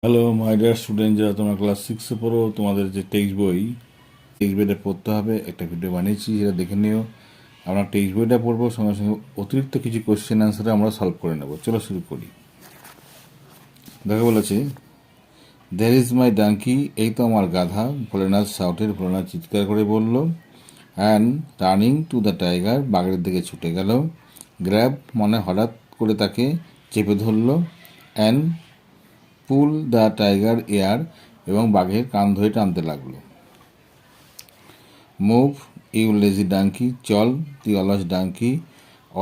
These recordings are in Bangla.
হ্যালো মাই ডিয়ার স্টুডেন্ট, যারা তোমরা ক্লাস সিক্সে পড়ো, তোমাদের যে টেক্সট বইটা পড়তে হবে। একটা ভিডিও বানিয়েছি, সেটা দেখে নিও। আমরা টেক্সট বইটা পড়বো, সঙ্গে সঙ্গে অতিরিক্ত কিছু কোশ্চেন অ্যান্সারে আমরা সলভ করে নেবো। চলো শুরু করি। দেখো বলেছে, দ্যার ইজ মাই ডাঙ্কি, এই তো আমার গাধা। ভোলেনাথ শাউটের, ভোলেনাথ চিৎকার করে বলল। And running two the tiger, বাঘের দিকে ছুটে গেল। গ্র্যাব মানে হঠাৎ করে তাকে চেপে ধরল। And pool the tiger air, এবং বাঘের কান ধরে টানতে লাগলো। মুভ ইউ লেজি ডাঙ্কি, চল তুই অলস donkey.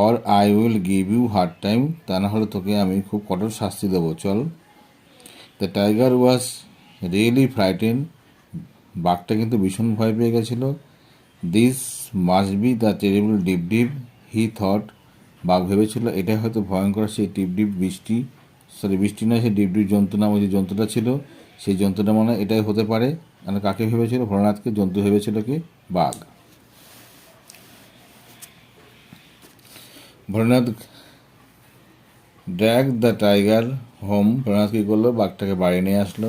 Or I will give you hard time, তা না হলে তোকে আমি খুব কঠোর শাস্তি দেবো, চল। The tiger was really frighten, বাঘটা কিন্তু ভীষণ ভয় পেয়ে গেছিল। This must be the terrible deep deep, he thought, বাঘ ভেবেছিল এটাই হয়তো ভয়ঙ্কর সেই ডিপ ডিপ বৃষ্টি, বৃষ্টি নয়, সেই ডিপ ডিপ জন্তু নামে যে জন্তুটা ছিল, সেই জন্তুটা মনে হয় এটাই হতে পারে। মানে কাকে ভেবেছিল? ভোলানাথকে। জন্তু ভেবেছিল কি? বাঘ। Bholanath drag the tiger home, Bholanath কী করলো? বাঘটাকে বাড়ি নিয়ে আসলো।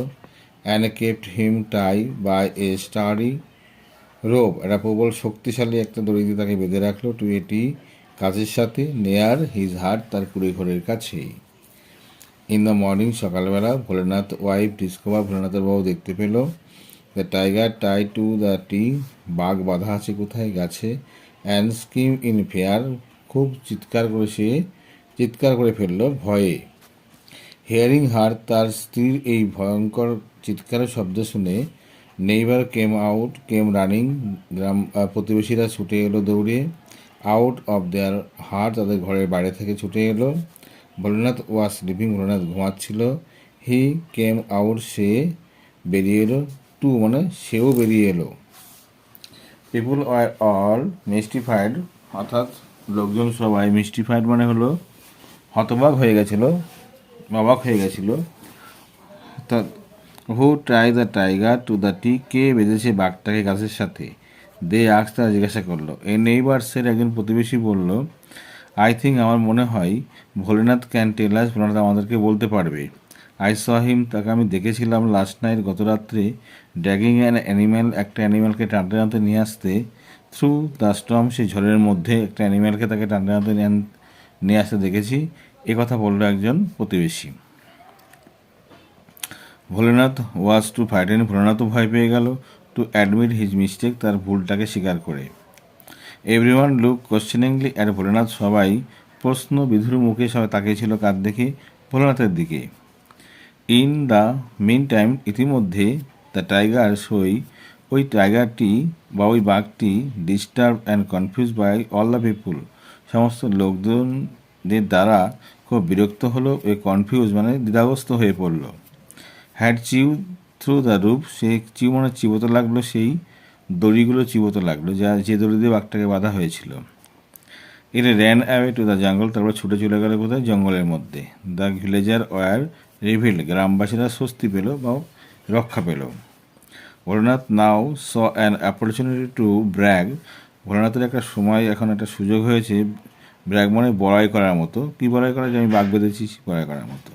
And kept him tie by a sturdy rope, একটা প্রবল শক্তিশালী একটা দড়ি দিয়ে তাকে বেঁধে রাখলো। টু এটি, কাজের সাথে। নেয়ার হিজ হার্ট, তার কুড়ি ঘরের কাছেই। ইন দ্য মর্নিং, সকালবেলা, ভোলেনাথ ওয়াইফ ডিসকভার, ভোলেনাথের বাবু দেখতে পেল। The tiger tie to the tree, বাঘ বাঁধা আছে কোথায়? গাছে। অ্যান্ড স্কিম ইন ফেয়ার, খুব চিৎকার করে ফেলল ভয়ে। হিয়ারিং হার, তার স্ত্রীর এই ভয়ঙ্কর চিৎকারের শব্দ শুনে, নেইবার কেম রানিং, গ্রাম প্রতিবেশীরা ছুটে এলো দৌড়ে। আউট অফ দেয়ার হার্ট, তাদের ঘরের বাইরে থেকে ছুটে এলো। ভোলেনাথ ওয়াজ স্লিপিং, ভোলেনাথ ঘুমাচ্ছিল। হি কেম আউট, সে বেরিয়ে এলো। টু মানে সেও বেরিয়ে এলো। পিপুল আর অল মিস্টিফাইড, অর্থাৎ লোকজন সবাই, মিস্টিফাইড মানে হলো হতবাক হয়ে গেছিল, অবাক হয়ে গেছিল। তা who try the tiger to the tree, কে বেঁধেছে বাঘটাকে গাছের সাথে? দে আক্স, তারা জিজ্ঞাসা করলো। এই নেইবার্সের একজন প্রতিবেশী বলল, আই থিঙ্ক, আমার মনে হয়, ভোলেনাথ ক্যান টেল আস, ভোলেনাথ আমাদেরকে বলতে পারবে। আই স হিম, তাকে আমি দেখেছিলাম লাস্ট নাইট, গত রাত্রে, ড্র্যাগিং অ্যান অ্যানিম্যাল, একটা অ্যানিম্যালকে টানতে টানতে নিয়ে আসতে। থ্রু দ্য স্টর্ম, সেই ঝড়ের মধ্যে একটা অ্যানিম্যালকে তাকে টানতে টানতে নিয়ে আসতে দেখেছি। এ কথা বললো একজন প্রতিবেশী। ভোলেনাথ ওয়াজ টু ফ্রাইটেন, ভোলেনাথও ভয় পেয়ে গেল। টু অ্যাডমিট হিজ মিস্টেক, তার ভুলটাকে স্বীকার করে। এভরিওয়ান লুক কোশ্চেনিংলি অ্যাট ভোলেনাথ, সবাই প্রশ্ন বিধুর মুখে সবাই তাকিয়েছিল কার দিকে? ভোলেনাথের দিকে। ইন দ্য মিন টাইম, ইতিমধ্যে, দ্য টাইগার সই, ওই টাইগারটি বা ওই বাঘটি, disturb and confuse by all the people, সমস্ত লোকজনদের দ্বারা খুব বিরক্ত হলো। ওই কনফিউজ মানে দ্বিধাগ্রস্ত হয়ে পড়ল। Had chew through the roof, সে চিউ মানে চিবোতে লাগলো, সেই দড়িগুলো চিবোতে লাগলো, যে দড়ি দিয়ে বাঘটাকে বাঁধা হয়েছিল। এটা ran away to the jungle, তারপর ছুটে চলে গেল কোথায়? জঙ্গলের মধ্যে। দ্য ভিলেজার ওয়ার রিভিল্ড, গ্রামবাসীরা স্বস্তি পেল বা রক্ষা পেল। Bholenath now saw an opportunity to brag, ভোলেনাথের একটা সময়, এখন একটা সুযোগ হয়েছে। ব্র্যাগ মানে বড়াই করার মতো। কী বড়াই করা? যে আমি বাঘ বেঁধেছি, বড়াই করার মতো।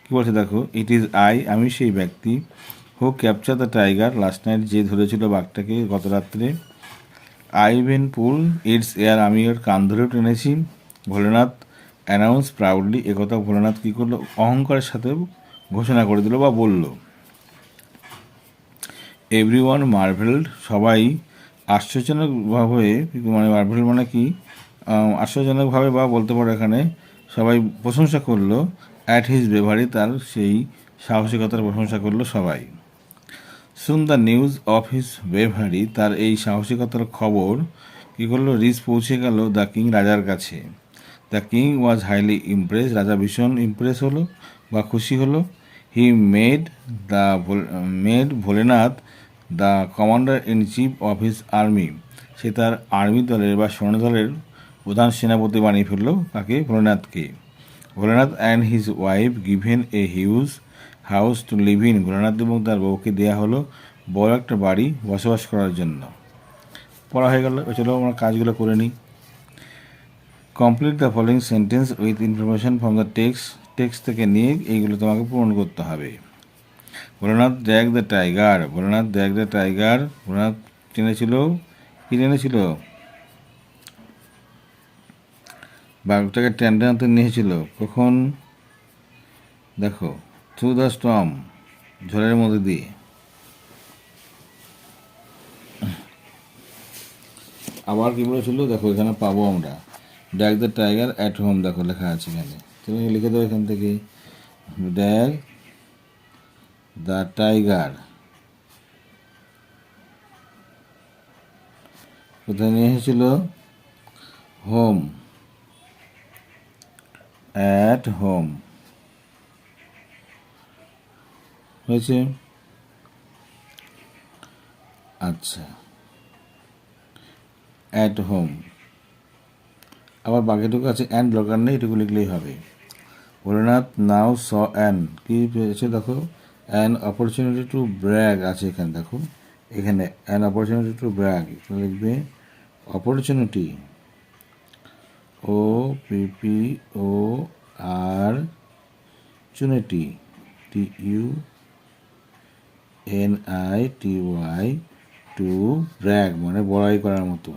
কী বলছে দেখো, ইট ইজ আই, আমি সেই ব্যক্তি, who capture the tiger last night, যে ধরেছিল বাঘটাকে গত রাত্রে। I then pull its ear, আমি ওর কান ধরেও টেনেছি। ভোলেনাথ অ্যানাউন্স প্রাউডলি, একথা ভোলেনাথ কী করলো? অহংকারের সাথে ঘোষণা করে দিল বা বলল। এভরি ওয়ান মার্ভেলড, সবাই আশ্চর্যজনকভাবে, মানে মার্ভেল মানে কি? আশ্চর্যজনকভাবে, বা বলতে পারো এখানে সবাই প্রশংসা করলো। অ্যাট হিজ ব্রেভারি, তার সেই সাহসিকতার প্রশংসা করলো সবাই। সুন the news of his bravery, তার এই সাহসিকতার খবর কী করলো? রিচ পৌঁছে গেল দ্য কিং, রাজার কাছে। The king was highly impress, রাজা ভীষণ ইমপ্রেস হলো বা খুশি হলো। He made Bholenath the commander in chief of his army, সে তার আর্মি দলের বা সৈন্যদলের প্রধান সেনাপতি বানিয়ে ফেললো কাকে? ভোলেনাথকে। Bholenath and his wife given a huge house to live in, Bholenath এবং তার বউকে দেওয়া হলো বড় একটা বাড়ি বসবাস করার জন্য। পড়া হয়ে গেল, চলো আমরা কাজগুলো করে নিই। Complete the following sentence with information from the text, text থেকে নিয়ে এইগুলো তোমাকে পূরণ করতে হবে। Bholanath drag the tiger, Bholanath drag the tiger, Bholanath টেনেছিল, কি টেনেছিল? বাঘটাকে টানতে টানতে নিয়েছিল। কখন? দেখো, থ্রু দ্য স্টর্ম, ঝড়ের মধ্যে দিয়ে। আবার কি বলেছিল? দেখো এখানে পাবো আমরা, drag the tiger at home, দেখো লেখা আছে এখানে। তুমি লিখে দেবো এখান থেকে, ড্র্যাগ দ্য টাইগার কোথায় নিয়ে এসেছিল? Home, at home. হয়েছে? আচ্ছা, অ্যাট হোম। আবার বাকিটুকু আছে অ্যান্ড, দরকার নেই, এটুকু লিখলেই হবে। ভোলেনাথ নাও স অ্যান, কি পেয়েছে দেখো, অ্যান অপরচুনিটি টু ব্র্যাগ আছে এখানে, দেখো এখানে অ্যান অপরচুনিটি টু ব্র্যাগ, লিখবে অপরচুনিটি, ও পি ও আর চুনিটি, TUNITY, টু ব্র্যাগ মানে বড়াই করার মতো,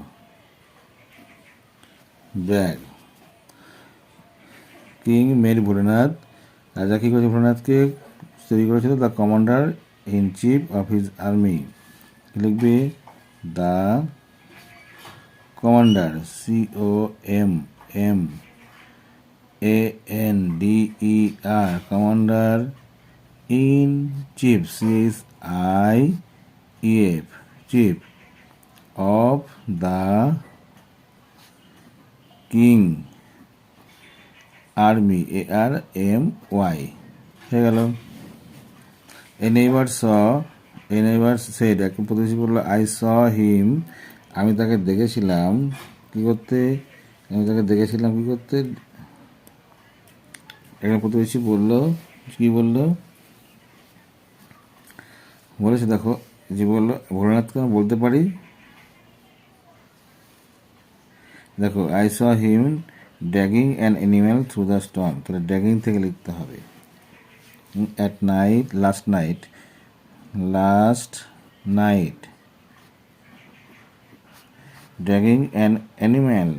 ব্র্যাগ। কিং মেড ভোলেনাথ, রাজা কী করেছে? ভোলেনাথকে তৈরি করেছিল the commander in chief of his army, লিখবে the commander, COMMANDER, commander in chief, CHIEF, chief of the king army, ARMY, হয়ে গেল। এ নেইবার সেড, এক প্রতিবেশী বললো, আই স হিম, আমি তাকে দেখেছিলাম কি করতে? আমি তাকে দেখেছিলাম কি করতে? একটা প্রতিবেশী বললো, কি বললো? বলেছে দেখো, যে বললো ভোলানাথকে আমি বলতে পারি, দেখো I saw him dragging an animal through the storm, তাহলে ড্র্যাগিং থেকে লিখতে হবে। At night, last night, dragging an animal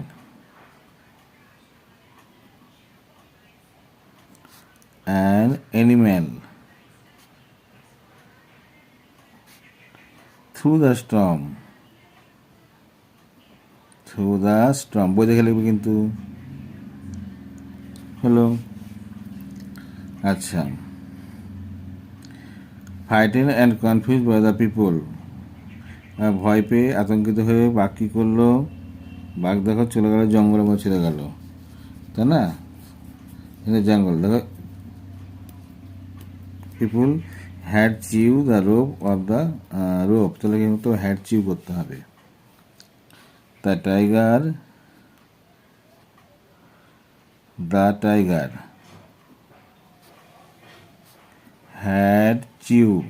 through the storm, বই দেখে লিখবে কিন্তু, হলো। আচ্ছা, frighten and confuse by the people, ভয় পেয়ে আতঙ্কিত হয়ে বাঘ কী করলো? বাঘ দেখো চলে গেল জঙ্গলের মধ্যে, চলে গেল, তাই না? জঙ্গল দেখো, people had chew the rope of the rope, তাহলে কিন্তু হ্যাড চিউ করতে হবে। The tiger had chewed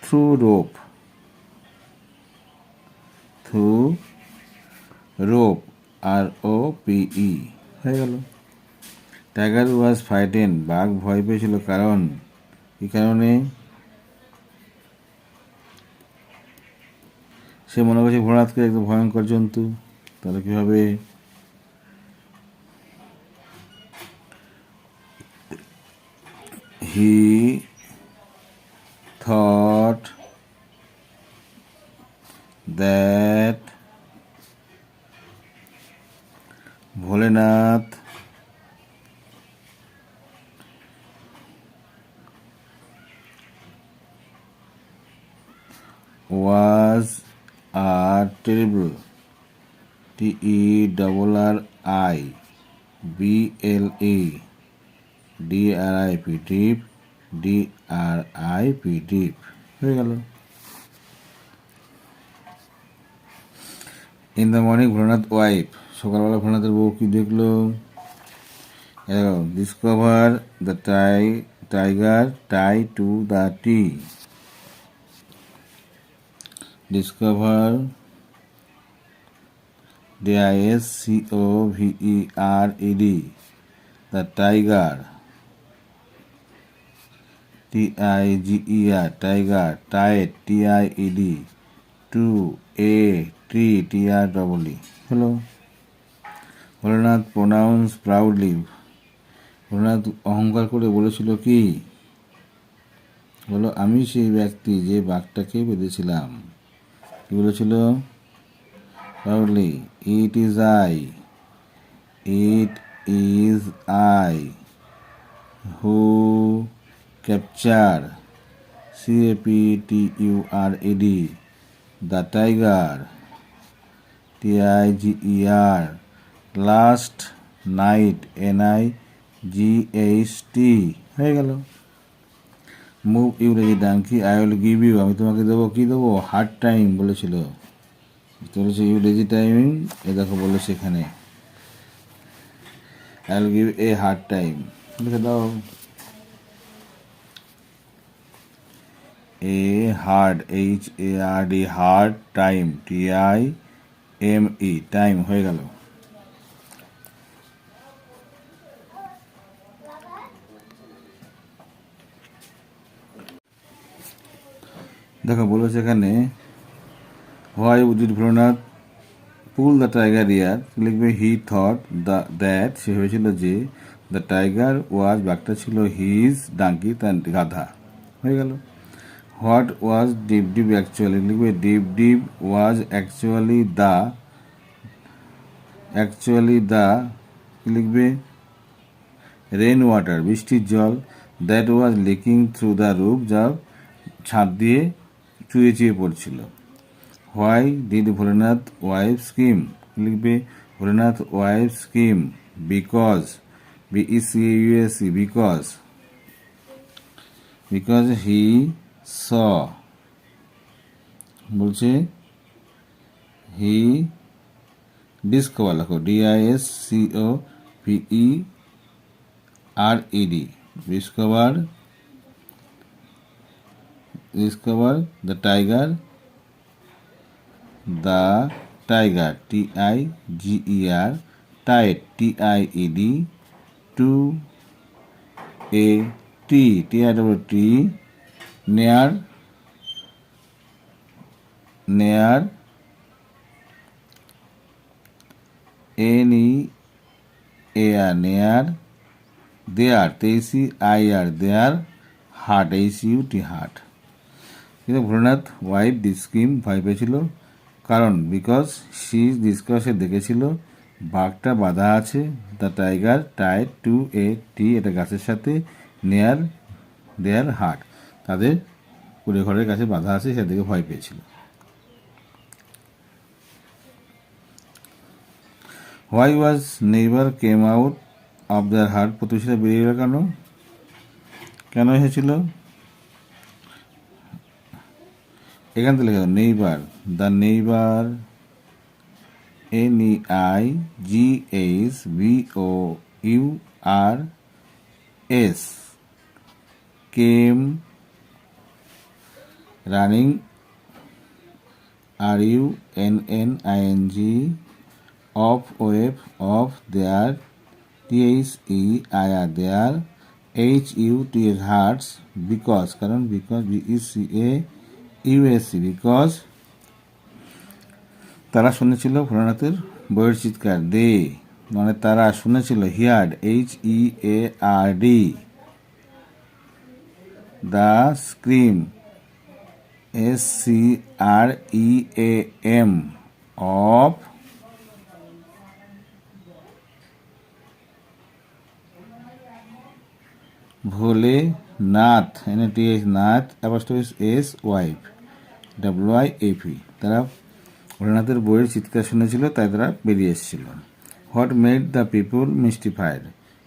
through rope, ROPE, হয়ে গেল। টাইগার ওয়াজ ফ্রাইটেন, বাঘ ভয় পেয়েছিল, কারণ কি কারণে? সে মনে করছে ভোলানাথকে একদম ভয়ঙ্কর জন্তু, তাহলে কী হবে? He thought that Bholenath was a terrible, DRIP, হয়ে গেল। In the morning Bholanath wife, সকালবেলা ভোলানাথের বউ কি দেখলো? Discover the tiger tie to the tree, discover DISCOVERED, the tiger, TIGER, tiger, tied, TIED, to a tree, TREE. হলো। ভোলানাথ প্রোনাউন্স প্রাউডলি, ভোলানাথ অহংকার করে বলেছিল কি? বলো, আমি সেই ব্যক্তি যে বাঘটাকে বেঁধেছিলাম। কি বলেছিল? Proudly, it is I, it is I who capture, CAPTURED, the tiger, TIGER, last night, NIGHT। হয়ে গেল। Move you lazy donkey, I will give you, আমি তোমাকে দেবো, কি দেবো? হার্ড টাইম বলেছিল। বলেছে ইউ লেজি টাইমিং, এ দেখো বলেছে এখানে I will give a hard time, লিখে দাও। A hard, HARD, hard time, TIME, time. হয়ে গেল। দেখো বলেছে এখানে why did Bholanath pull the tiger ear, লিখবে হি থট দ্যাট, সে ভেবেছিল যে দ্য টাইগার ওয়াজ, বাঘটা ছিল, হিজ ডাঙ্কি, তার গাধা। হয়ে গেল। What was drip drip actually, লিখবে drip drip was actually the, লিখবে রেন ওয়াটার, বৃষ্টির জল, that was leaking through the roof, যা ছাদ দিয়ে চুয়ে চুয়ে পড়ছিল। Why did Bholanath wife scream, লিখবে Bholanath wife scream, because, BECAUSE, because he saw, বলছে হি ডিসকভার, লেখো DISCOVERED, discover the tiger, TIGER, tied, TIED, to a tree, TREE, near, NEAR, near, there, THEIR, there, heart, HUT, heart। কিন্তু ভোলানাথ ওয়াইফ ডিড স্কিম, ভয় পেয়েছিল, কারণ বিকজ সি ডিসকাসে দেখেছিল বাঘটা বাঁধা আছে, the tiger Tide to a tree, এটা গাছের সাথে, নেয়ার দেয়ার হার্ট, তাদের কুড়ে ঘরের কাছে বাঁধা আছে, সে দেখে ভয় পেয়েছিল। Why was neighbour came out of their heart, প্রতিবেশীরা বেরিয়ে গেল কেন? কেন এসেছিল? এখান থেকে লেখা neighbour, the neighbour, NEIGHBOURS, came, running, RUNNING, of, wave, of, there, THEIR, there, HUT, hertz, because, কারণ, বিকজ, BECAUSE, বিকজ তারা শুনেছিল ভোলানাথের বইয়ের চিৎকার, দে মানে তারা শুনেছিল, heard, HEARD, the scream, SCREAM, of Bholenath, NATH, Nath, S wife, WIFE, তারা ভোলানাথের বইয়ের চিৎকার শুনেছিল, তাই তারা বেরিয়ে এসেছিল। What made the people mystified,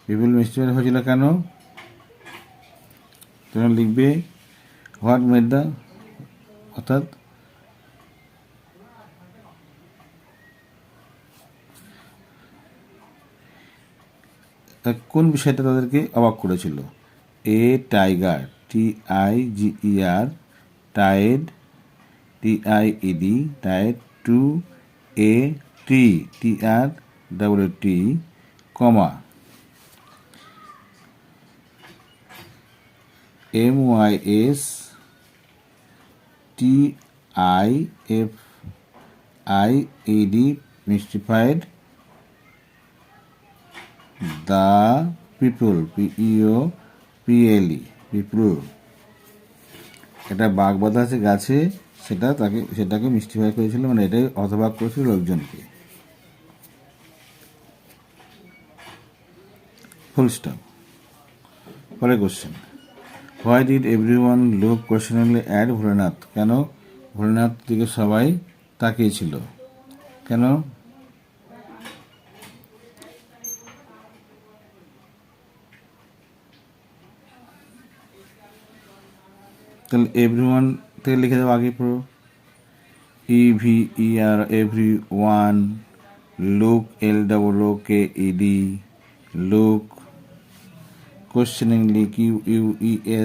people mystified হয়েছিল কেন? তোমরা লিখবে হোয়াট মেড দ্য, অর্থাৎ কোন বিষয়টা তাদেরকে অবাক করেছিল? A tiger, TIGER, tied, TIED, tied, to a tree T R double E tree comma MYS TIFIED mystified the people PEOPLE people. এটা বাঘ বাঁধা আছে গাছে, সেটাকে মিস্টিফাই করেছিল, মানে এটাই হতবাক করেছিল লোকজনকে। Full stop. পরে question, why did everyone look questionably at Bholenath? কেন ভোলেনাথ দিকে সবাই তাকিয়েছিল? কেন? তাহলে এভরিওয়ান থেকে লিখে দেবো, আগে পুরো EVER everyone, look LOOKED, look questioningly QUESTIONING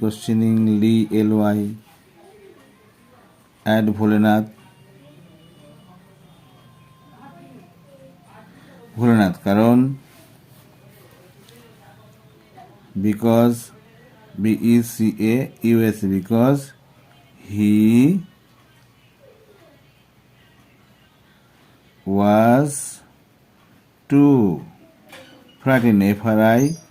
questioningly LY, at Bholenath কারণ because BECAUS because he was too frightened FRIGHTENED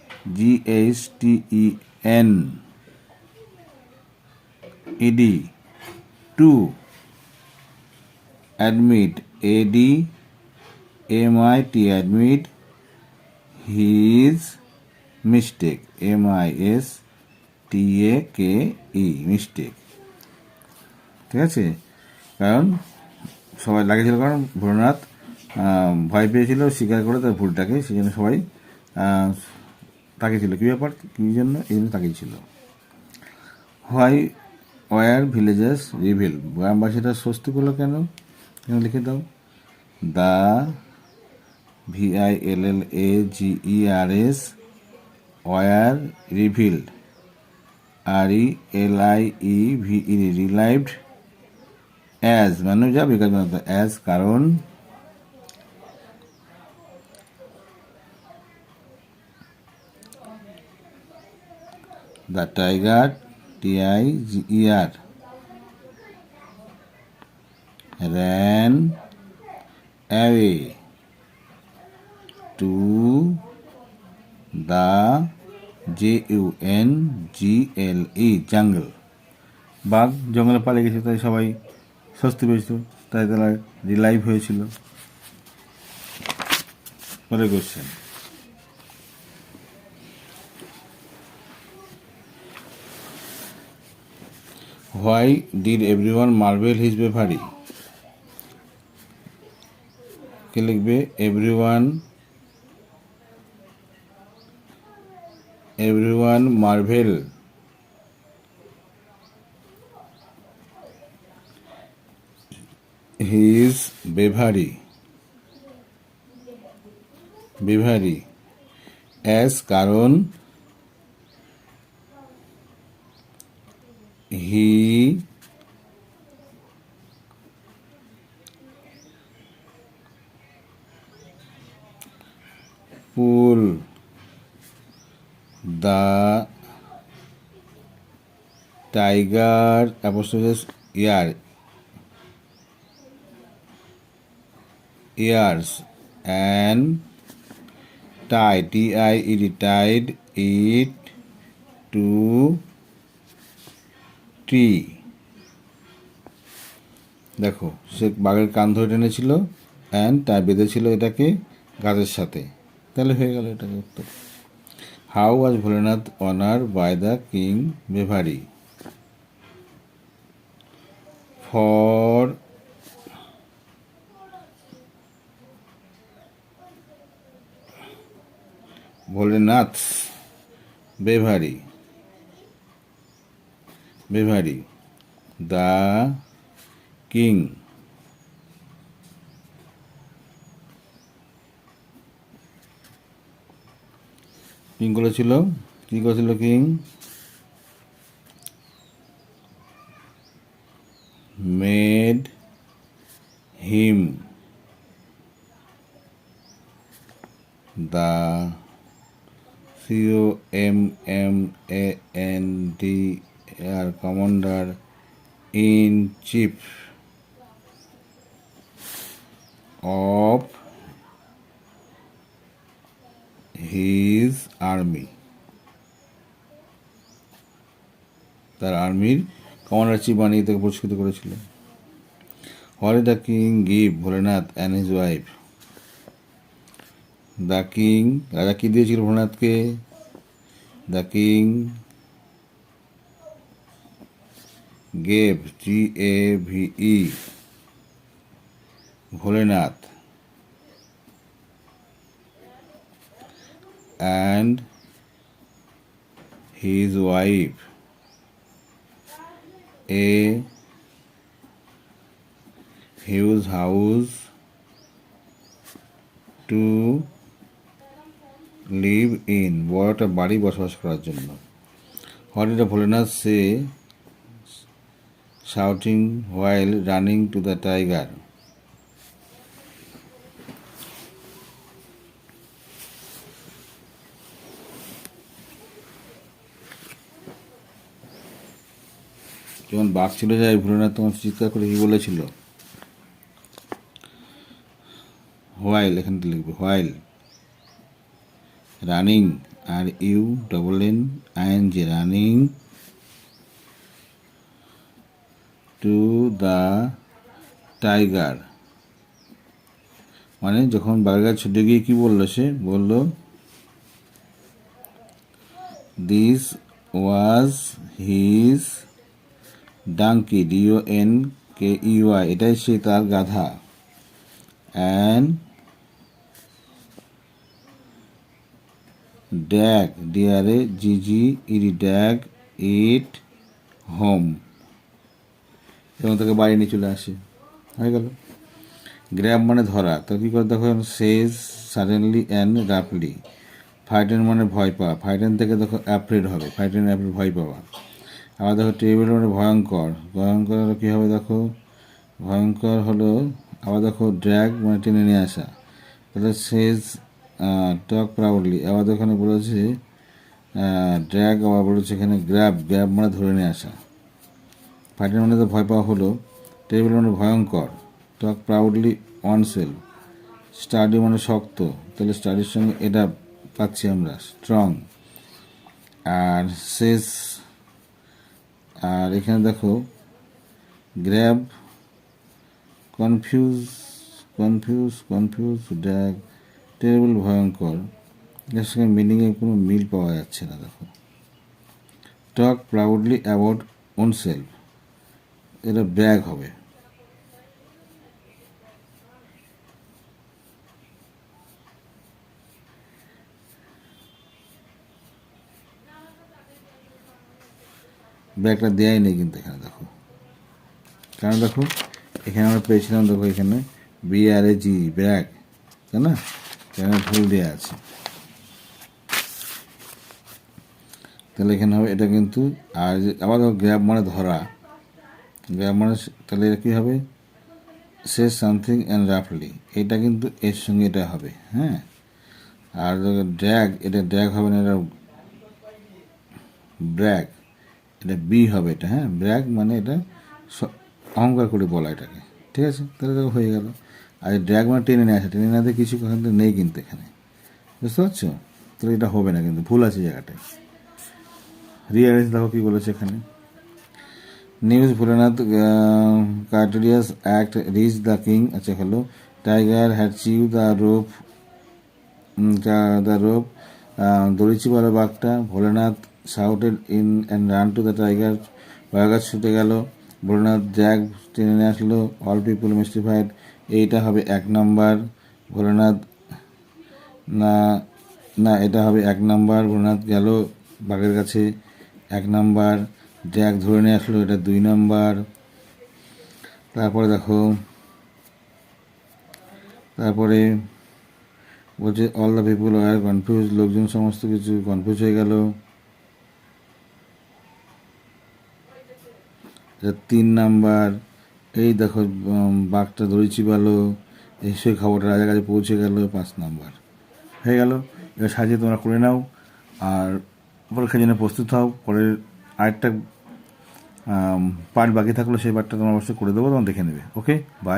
to admit admit his mistake MISTAKE mistake। ঠিক আছে, কারণ সবাই লাগিয়েছিল, কারণ ভোলেনাথ ভয় পেয়েছিল, স্বীকার করে তার ভুলটাকে, সেই জন্য সবাই তাকিয়েছিল। কী ব্যাপার, কী জন্য? এই জন্য তাকিয়েছিল। Why were villagers relieved? গ্রামবাসীরা স্বস্তি করলো কেন? লিখে দাও, the VILLAGERS were relieved RELIEVED relieved as, মানে যা বিকাশ অ্যাজ কারণ the tiger TIGER ran away to the JUNGLE jungle। বাঘ জঙ্গলে পালিয়ে গেছে, তাই সবাই স্বস্তি পেয়েছিল, তাই তারা রিলাইভ হয়েছিল। পরে question, why did everyone marvel his bravery? কে লিখবে? Everyone marvel his bravery as কারণ he pull the tiger ears and tied it to tree। দেখো, সে বাঘের কান ধরে টেনেছিল অ্যান্ড তাই বেঁধেছিল এটাকে গাছের সাথে, তাহলে হয়ে গেল এটাকে উত্তর। How was Bholenath honour by the king বেভারি? ফর ভোলেনাথ বেভারি দ্য কিং করেছিল king made him the COMMANDR commander in chief of his army. তার আর্মির কমান্ডার চিফ বানিয়ে তাকে পুরস্কৃত করেছিল। What did the king give Bholenath and his wife? The king, রাজা কি দিয়েছিল ভোলেনাথকে? The king gave GAVE Bholenath and his wife a huge house to live in, বড় একটা বাড়ি বসবাস করার জন্য। What did Bholenath say shouting while running to the tiger? যখন বাঘ ছিল যায় ভোলেনাথ তখন চিৎকার করে কি বলেছিল? হোয়াইল, এখানে লিখবে while running, RUNNING running two the tiger, মানে যখন বাঘের কাছে ছুটে গিয়ে কি বললো? সে বলল this was his donkey, DONKEY, এটাই সে তার গাধা। And drag, DRAGGED, drag it home, এবং তাকে বাড়ি নিয়ে চলে আসে। হয়ে গেল। গ্র্যাব মানে ধরা, তো কী করে দেখো? সেজ সাডেনলি অ্যান্ড রাফলি। ফ্রাইটেন মানে ভয় পাওয়া, ফ্রাইটেন থেকে দেখো অ্যাফ্রেড হবে, ফ্রাইটেন অ্যাফ্রেড ভয় পাওয়া। আবার দেখো টেবিল মানে ভয়ঙ্কর, ভয়ঙ্কর হলো কী হবে? দেখো ভয়ঙ্কর হলো, আবার দেখো ড্র্যাগ মানে টেনে নিয়ে আসা, তাহলে সেজ টক প্রাউডলি। আবার এখানে বলেছে ড্র্যাগ, আবার বলেছে এখানে গ্র্যাব, গ্র্যাব মানে ধরে নিয়ে আসা। ফাইটার মানে তো ভয় পাওয়া হলো, টেবিল মানে ভয়ঙ্কর, টক প্রাউডলি অন সেলফ, স্টাডি মানে শক্ত, তাহলে স্টাডির সঙ্গে এটা পাচ্ছি আমরা স্ট্রং। আর শেষ, আর এখানে দেখো গ্র্যাব কনফিউজ ড্র্যাগ টেরিবল ভয়ঙ্কর, এর সঙ্গে মিনিংয়ে কোনো মিল পাওয়া যাচ্ছে না। দেখো টক প্রাউডলি অ্যাবাউট ওন সেলফ, এটা ব্র্যাগ হবে। ব্র্যাগটা দেয়াই নেই কিন্তু এখানে দেখো, কারণ দেখো এখানে আমরা পেয়েছিলাম, দেখো এখানে BRAG ব্র্যাগ, তাই না? এখানে ভুল দেওয়া আছে, তাহলে এখানে হবে এটা কিন্তু। আর আবার দেখো গ্র্যাব মানে ধরা, গ্র্যাব মানে তাহলে এটা কী হবে? সে সামথিং অ্যান্ড রাফলি, এটা কিন্তু এর সঙ্গে এটা হবে, হ্যাঁ। আর ড্র্যাগ, এটা ড্র্যাগ হবে না, এটা ব্র্যাগ, এটা বি হবে এটা, হ্যাঁ। ব্র্যাগ মানে এটা অহংকার করে বলা এটাকে, ঠিক আছে? তাহলে দেখো হয়ে গেল। আর ড্র্যাগ মানে টেনে নিয়ে আসে, টেনে নেওয়াতে কিছু কিন্তু নেই কিন্তু এখানে, বুঝতে পারছো? তাহলে এটা হবে না, কিন্তু ভুল আছে জায়গাটায়। রিয়ারেন্স দেখো কী বলেছে এখানে। News Bholenath courageous act reach the king, আচ্ছা হলো tiger had chew the rope, দড়ি চিপালো বাঘটা। Bholenath shouted in and ran to the tiger, বাঘার ছুটে গেল। ভোলেনাথ জ্যাগ টেনে নিয়ে আসলো, অল পিপুল মিস্টিফাইড, এইটা হবে 1 নাম্বার। ভোলেনাথ না না, এটা হবে 1 নাম্বার। ভোলেনাথ গেল বাঘের কাছে, 1 নাম্বার। জ্যাগ ধরে নিয়ে আসলো, এটা 2 নাম্বার। তারপরে দেখো, তারপরে বলছে all the people are confuse, লোকজন সমস্ত কিছু কনফিউজ হয়ে গেল, এটা 3 নাম্বার। এই দেখো বাঘটা দড়ি চিবালো, এসে খবরটা রাজার কাছে পৌঁছে গেল, 5 নম্বর হয়ে গেল। এবার সাজিয়ে তোমরা করে নাও আর পরীক্ষার জন্য প্রস্তুত হও। পরের আরেকটা পার্ট বাকি থাকলো, সেই পার্টটা তোমরা অবশ্যই করে দেবো, তখন দেখে নেবে। ওকে, বাই।